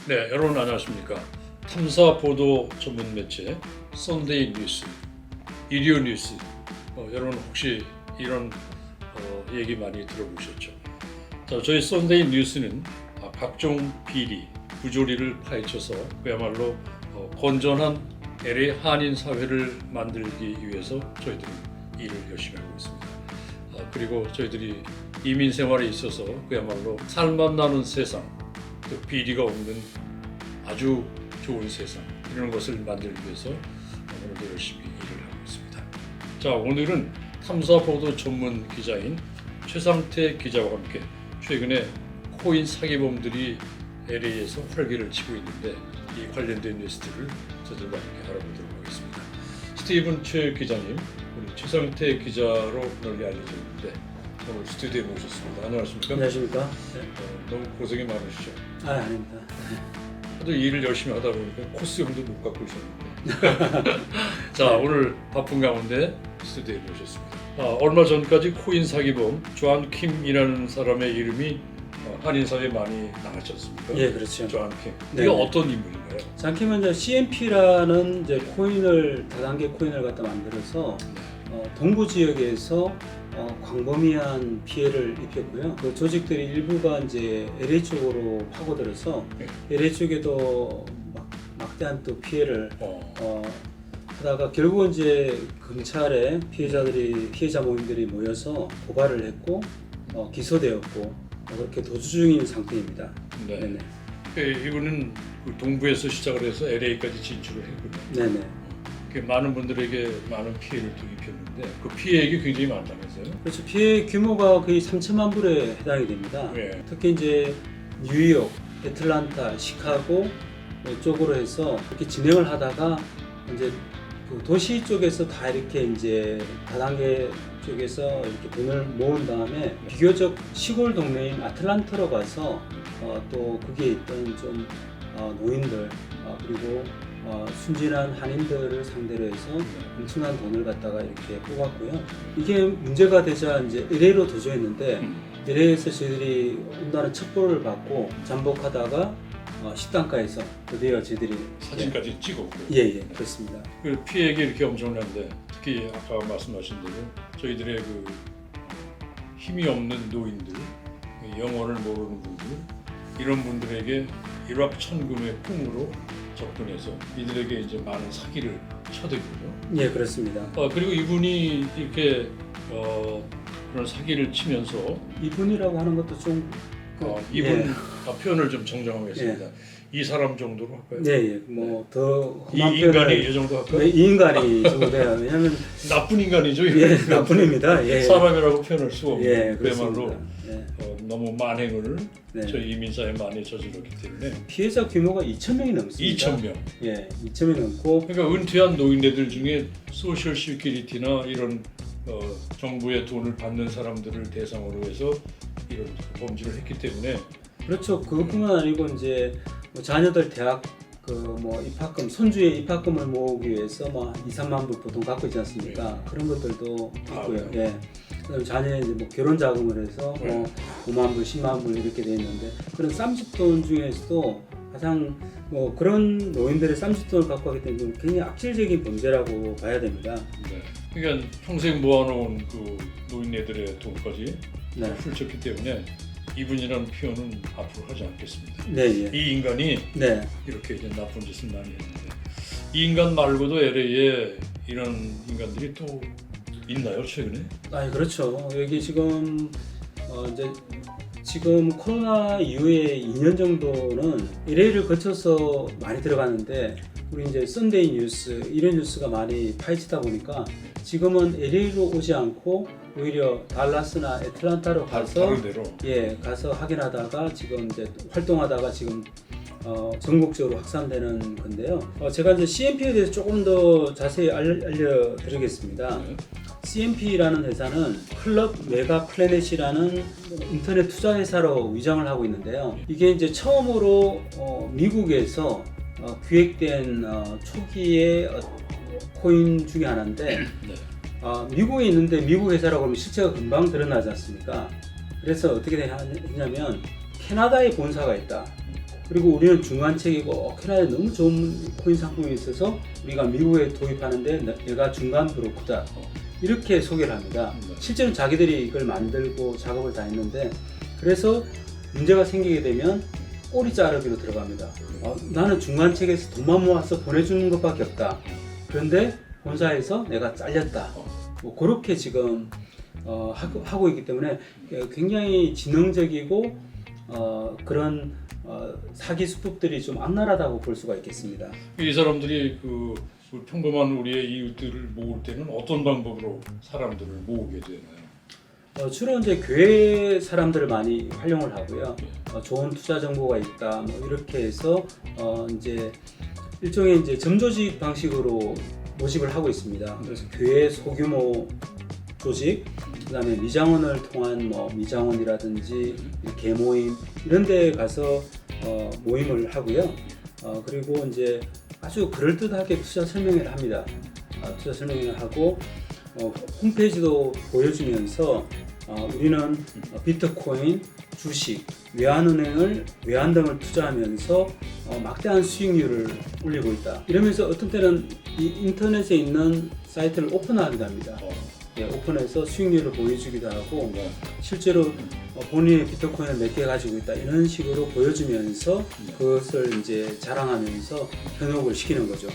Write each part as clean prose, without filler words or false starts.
네, 여러분 안녕하십니까. 탐사 보도 전문 매체 썬데이 뉴스, 일요 뉴스. 여러분 혹시 이런 얘기 많이 들어보셨죠? 자, 저희 썬데이 뉴스는 각종 비리, 부조리를 파헤쳐서 그야말로 건전한 LA 한인 사회를 만들기 위해서 저희들이 일을 열심히 하고 있습니다. 그리고 저희들이 이민 생활에 있어서 그야말로 살맛 나는 세상, 또 비리가 없는 아주 좋은 세상, 이런 것을 만들기 위해서 오늘도 열심히 일을 하고 있습니다. 자, 오늘은 탐사보도 전문 기자인 최상태 기자와 함께 최근에 코인 사기범들이 LA에서 활개를 치고 있는데 이 관련된 뉴스들을 저들과 함께 알아보도록 하겠습니다. 스티븐 최 기자님, 우리 최상태 기자로 널리 알려져 있는데 오늘 스튜디오에 모셨습니다. 안녕하십니까? 안녕하십니까? 너무 고생이 많으시죠? 아닙니다. 하도 일을 열심히 하다 보니까 코스형도 못 갖고 있었는데 자, 오늘 바쁜 가운데 스튜디오에 모셨습니다. 얼마 전까지 코인 사기범 존 킴이라는 사람의 이름이 한인 사회에 많이 나갔지 않습니까? 예, 그렇죠. 존 킴. 네. 이게 어떤 인물인가요? 존 킴은 이제 CMP라는 이제 코인을 다단계 코인을 갖다 만들어서 동부 지역에서 광범위한 피해를 입혔고요. 그 조직들이 일부가 이제 LA 쪽으로 파고들어서 LA 쪽에도 막대한 또 피해를 하다가 결국은 이제 경찰에 피해자 모임들이 모여서 고발을 했고 기소되었고 그렇게 도주 중인 상태입니다. 네. 네네. 이분은 그 동부에서 시작을 해서 LA까지 진출을 했군요. 네네. 많은 분들에게 많은 피해를 또 입혔는데 그 피해액이 굉장히 많다면서요? 그렇죠. 피해 규모가 거의 3천만 불에 해당이 됩니다. 네. 특히 이제 뉴욕, 애틀란타, 시카고 쪽으로 해서 이렇게 진행을 하다가 이제 그 도시 쪽에서 다 이렇게 이제 다단계 쪽에서 이렇게 돈을 모은 다음에 비교적 시골 동네인 아틀란타로 가서 또 거기에 있던 좀 노인들 그리고 순진한 한인들을 상대로 해서 엄청난 돈을 갖다가 이렇게 뽑았고요. 이게 문제가 되자 이제 LA로 도주했는데 LA에서 저희들이 온다는 첩보를 받고 잠복하다가 식당가에서 드디어 저희들이 사진까지 찍었고. 예, 그렇습니다. 그 피해액이 이렇게 엄청난데 특히 아까 말씀하신 대로 저희들의 그 힘이 없는 노인들, 영어를 모르는 분들, 이런 분들에게 일확천금의 꿈으로 접근해서 이들에게 이제 많은 사기를 쳐대군요. 예, 그렇습니다. 그리고 이분이 이렇게 그런 사기를 치면서 이분이라고 하는 것도 좀 이분 예. 표현을 좀 정정하겠습니다. 이 사람 정도로 할까요? 네, 뭐더 이 인간이 이 정도 할까요? 이 인간이 정도 돼요. 왜냐하면 나쁜 인간이죠. 예, 나쁜입니다. 예. 사람이라고 표현을 수 없는 예, 그야말로 그렇습니다. 예. 너무 만행을 네. 저희 이민사에 많이 저질렀기 때문에 피해자 규모가 2,000명이 넘습니다. 2,000명. 예, 2,000명이 넘고 그러니까 은퇴한 노인네들 중에 소셜 시큐리티나 이런 정부의 돈을 받는 사람들을 대상으로 해서 이런 범죄를 했기 때문에 그렇죠. 그것뿐만 아니고 이제 뭐 자녀들 대학 입학금 손주의 입학금을 모으기 위해서 뭐 2, 3만 불 보통 갖고 있지 않습니까? 그런 것들도 있고요. 네. 예. 그다음에 자녀의 이제 뭐 결혼 자금을 해서 뭐 5만 불, 10만 불 이렇게 돼 있는데 그런 쌈짓돈 중에서도 가장 뭐 그런 노인들의 쌈짓돈을 갖고 하기 때문에 굉장히 악질적인 범죄라고 봐야 됩니다. 네. 그러니까 평생 모아놓은 그 노인네들의 돈까지 네. 훌쳤기 때문에 이분이라는 표현은 앞으로 하지 않겠습니다. 네, 예. 이 인간이 네. 이렇게 이제 나쁜 짓을 많이 했는데 이 인간 말고도 LA에 이런 인간들이 또 있나요, 최근에? 그렇죠. 여기 지금 이제 지금 코로나 이후에 2년 정도는 LA를 거쳐서 많이 들어가는데 우리 이제 썬데이 뉴스 이런 뉴스가 많이 파헤치다 보니까 지금은 LA로 오지 않고 오히려 달라스나 애틀란타로 가서 가서 확인하다가 지금 이제 활동하다가 지금 전국적으로 확산되는 건데요. 제가 이제 CMP에 대해서 조금 더 자세히 알려드리겠습니다. 네. CMP라는 회사는 클럽 메가 플래닛이라는 인터넷 투자 회사로 위장을 하고 있는데요. 이게 이제 처음으로 미국에서 기획된 초기의 코인 중에 하나인데 네. 미국에 있는데 미국 회사라고 하면 실체가 금방 드러나지 않습니까? 그래서 어떻게 했냐면 캐나다에 본사가 있다. 그리고 우리는 중간책이고 캐나다에 너무 좋은 코인 상품이 있어서 우리가 미국에 도입하는데 내가 중간 브로커다. 이렇게 소개를 합니다. 실제로 자기들이 이걸 만들고 작업을 다 했는데 그래서 문제가 생기게 되면 꼬리 자르기로 들어갑니다. 나는 중간책에서 돈만 모아서 보내주는 것밖에 없다. 그런데 본사에서 내가 잘렸다. 뭐 그렇게 지금 하고 있기 때문에 굉장히 지능적이고 그런 사기 수법들이 좀 악랄하다고 볼 수가 있겠습니다. 이 사람들이 그 평범한 우리의 이웃들을 모을 때는 어떤 방법으로 사람들을 모으게 되나요? 주로 이제 교회 사람들을 많이 활용을 하고요. 좋은 투자 정보가 있다. 뭐 이렇게 해서 이제 일종의 이제 점조직 방식으로 모집을 하고 있습니다. 그래서 교회 소규모 조직, 그다음에 미장원을 통한 뭐 미장원이라든지 개모임 이런 데 가서 모임을 하고요. 그리고 이제 아주 그럴듯하게 투자 설명회를 합니다. 투자 설명회를 하고 홈페이지도 보여주면서 우리는 비트코인, 주식, 외환은행을 외환 등을 투자하면서 막대한 수익률을 올리고 있다. 이러면서 어떤 때는 이 인터넷에 있는 사이트를 오픈하기도 합니다. 오픈해서 수익률을 보여주기도 하고 실제로 본인의 비트코인을 몇 개 가지고 있다 이런 식으로 보여주면서 그것을 이제 자랑하면서 현혹을 시키는 거죠.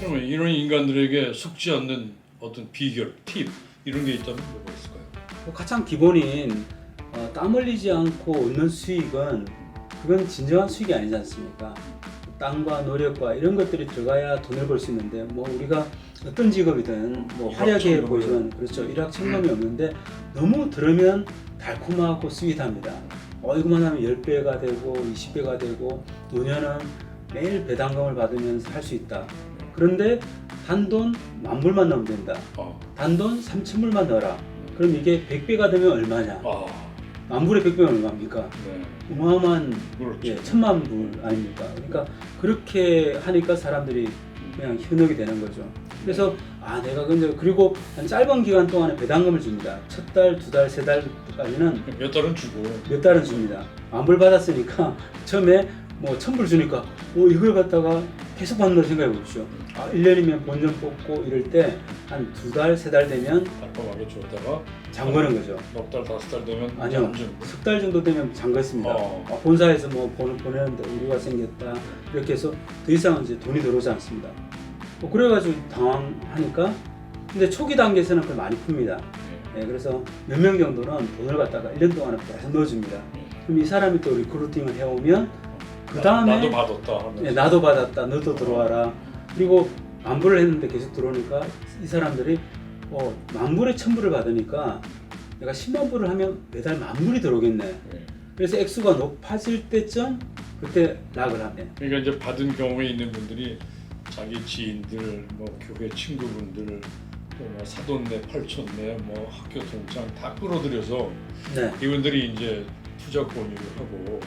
그러면 이런 인간들에게 속지 않는 어떤 비결, 팁 이런 게 있다면 뭐가 있을까요? 가장 기본인 땀 흘리지 않고 얻는 수익은 그건 진정한 수익이 아니지 않습니까? 땀과 노력과 이런 것들이 들어가야 돈을 벌 수 있는데 뭐 우리가 어떤 직업이든 뭐 화려하게 보이는 그렇죠 일확천금이 없는데 너무 들으면 달콤하고 스윗합니다. 이거만 하면 10배가 되고 20배가 되고 노년은 매일 배당금을 받으면서 할 수 있다. 그런데 단돈 10,000불만 넣으면 된다. 단돈 3,000불만 넣어라. 그럼 이게 100배가 되면 얼마냐? 10,000불에 100배면 얼마입니까? 어마어마한 그렇죠. 1,000,000불 아닙니까? 그러니까 그렇게 하니까 사람들이 그냥 현혹이 되는 거죠. 그래서 내가 근데 그리고 한 짧은 기간 동안에 배당금을 줍니다. 첫 달, 두 달, 세 달까지는 몇 달은 주고 몇 달은 줍니다. 10,000불 받았으니까 처음에 뭐 1,000불 주니까 이걸 갖다가 계속 받는다 생각해 보십시오. 1년이면 본전 뽑고 이럴 때 한 두 달, 세 달 되면 달콤하게 줬다가 잠그는 거죠. 넉 달, 5달 되면 아니요. 석 달 정도 되면 잠갔습니다. 본사에서 뭐 보내는데 오류가 생겼다. 이렇게 해서 더 이상 이제 돈이 들어오지 않습니다. 그래가지고 당황하니까 근데 초기 단계에서는 그걸 많이 풉니다. 그래서 몇 명 정도는 돈을 갖다가 1년 동안에 계속 넣어줍니다. 그럼 이 사람이 또 리크루팅을 해오면 그 다음에 나도 받았다. 나도 받았다. 너도 들어와라. 그리고 10,000불을 했는데 계속 들어오니까 이 사람들이 10,000불에 1,000불을 받으니까 내가 100,000불을 하면 매달 10,000불이 들어오겠네. 그래서 액수가 높아질 때쯤 그때 락을 하네. 그러니까 이제 받은 경험이 있는 분들이 자기 지인들, 뭐 교회 친구분들, 뭐 사돈네, 팔촌네, 뭐 학교 동창 다 끌어들여서 이분들이 이제 투자 권유를 하고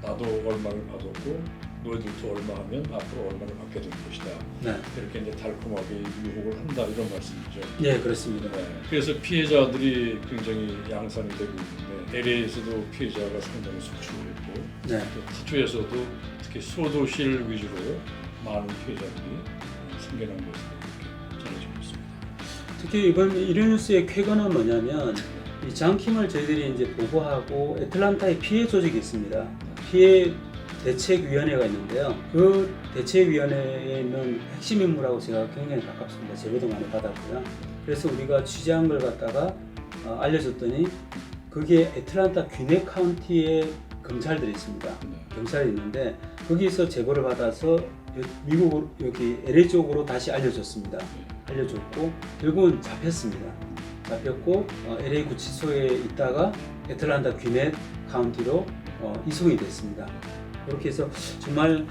나도 얼마를 받았고 너희들도 얼마 하면 앞으로 얼마를 받게 될 것이다. 이렇게 이제 달콤하게 유혹을 한다 이런 말씀이죠. 네, 그렇습니다. 그래서 피해자들이 굉장히 양산이 되고 있는데 LA에서도 피해자가 상당히 속출했고 또 타주에서도 특히 소도시를 위주로 많은 피해자들이 생겨난 것으로 이렇게 전해지고 있습니다. 특히 이번 이르뉴스의 쾌거는 뭐냐면 이 장킴을 저희들이 이제 보고하고 애틀란타에 피해 조직이 있습니다. 피해 대책위원회가 있는데요. 그 대책위원회에 있는 핵심 인물하고 제가 굉장히 가깝습니다. 제보도 많이 받았고요. 그래서 우리가 취재한 걸 갖다가 알려줬더니 그게 애틀란타 귀네 카운티에 검찰들이 있습니다. 경찰이 있는데 거기서 제보를 받아서 미국 여기 LA 쪽으로 다시 알려줬습니다. 알려줬고 결국은 잡혔습니다. 잡혔고 LA 구치소에 있다가 애틀란타 귀네 카운티로 이송이 됐습니다. 그렇게 해서 정말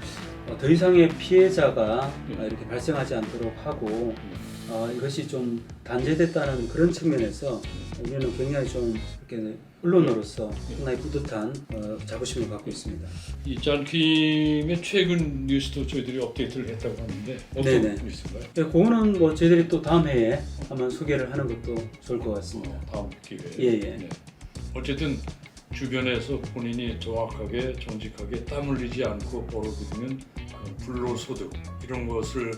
더 이상의 피해자가 이렇게 발생하지 않도록 하고 이것이 좀 단죄됐다는 그런 측면에서 우리는 굉장히 좀 이렇게 언론으로서 상당히 뿌듯한 자부심을 갖고 있습니다. 이 잔킴의 최근 뉴스도 저희들이 업데이트를 했다고 하는데 어떤 뉴스인가요? 그거는 뭐 저희들이 또 다음 해에 한번 소개를 하는 것도 좋을 것 같습니다. 다음 기회에. 예. 어쨌든 주변에서 본인이 정확하게 정직하게 땀 흘리지 않고 벌어들이는 불로소득 이런 것을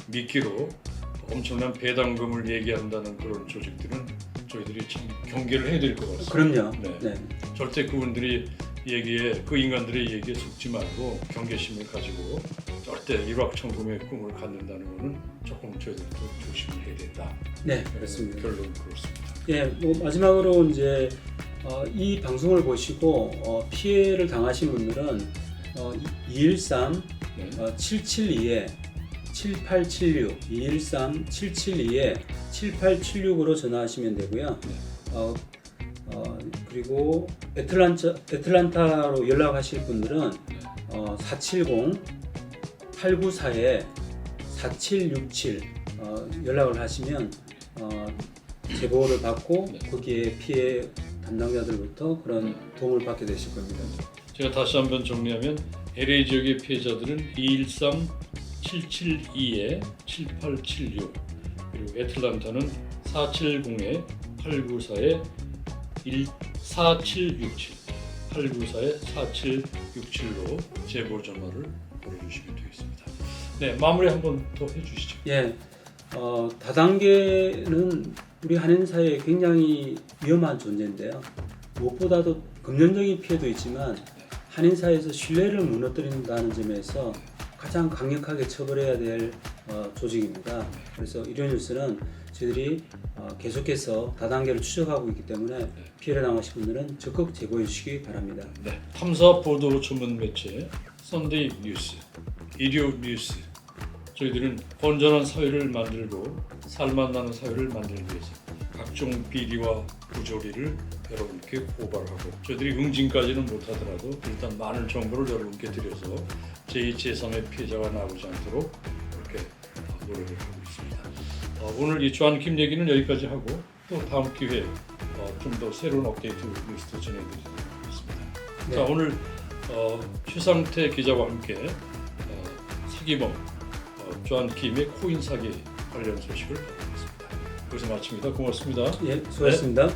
미끼로 엄청난 배당금을 얘기한다는 그런 조직들은 저희들이 참 경계를 해야 될 것 같습니다. 그럼요. 네. 네. 절대 그분들이 얘기에 그 인간들의 얘기에 속지 말고 경계심을 가지고 절대 일확천금의 꿈을 갖는다는 것은 조금 저희들도 조심을 해야 된다. 네, 그렇습니다. 결론 그렇습니다. 예, 뭐 마지막으로 이제 이 방송을 보시고 피해를 당하신 분들은 213 네. 772에 7876 213 772에 7876으로 전화하시면 되고요. 그리고 애틀란타로 연락하실 분들은 470 894에 4767 연락을 하시면 제보를 받고 네. 거기에 피해 담당자들부터 그런 도움을 받게 되실 겁니다. 제가 다시 한번 정리하면 LA 지역의 피해자들은 213 772에 7876 그리고 애틀란타는 470에 894에 4767 894에 4767로 제보 전화를 보내주시면 되겠습니다. 네, 마무리 한번 더 해주시죠. 예, 다단계는 우리 한인사회에 굉장히 위험한 존재인데요. 무엇보다도 금전적인 피해도 있지만 한인사회에서 신뢰를 무너뜨린다는 점에서 가장 강력하게 처벌해야 될 조직입니다. 그래서 이료뉴스는 저희들이 계속해서 다단계를 추적하고 있기 때문에 피해를 당하신 분들은 적극 제보해 주시기 바랍니다. 네, 탐사 보도 전문 매체 썬데이 뉴스, 일요 뉴스. 저희들은 건전한 사회를 만들고 살맛나는 사회를 만들기 위해서 각종 비리와 부조리를 여러분께 고발하고 저희들이 응징까지는 못하더라도 일단 많은 정보를 여러분께 드려서 제2, 제3의 피해자가 나오지 않도록 그렇게 노력을 하고 있습니다. 오늘 이 주한킴 얘기는 여기까지 하고 또 다음 기회에 좀 더 새로운 업데이트 뉴스도 전해드리도록 하겠습니다. 네. 자, 오늘 최상태 기자와 함께 사기범 주한킴의 코인 사기 관련 소식을 보겠습니다. 여기서 마칩니다. 고맙습니다. 예, 수고하셨습니다. 네.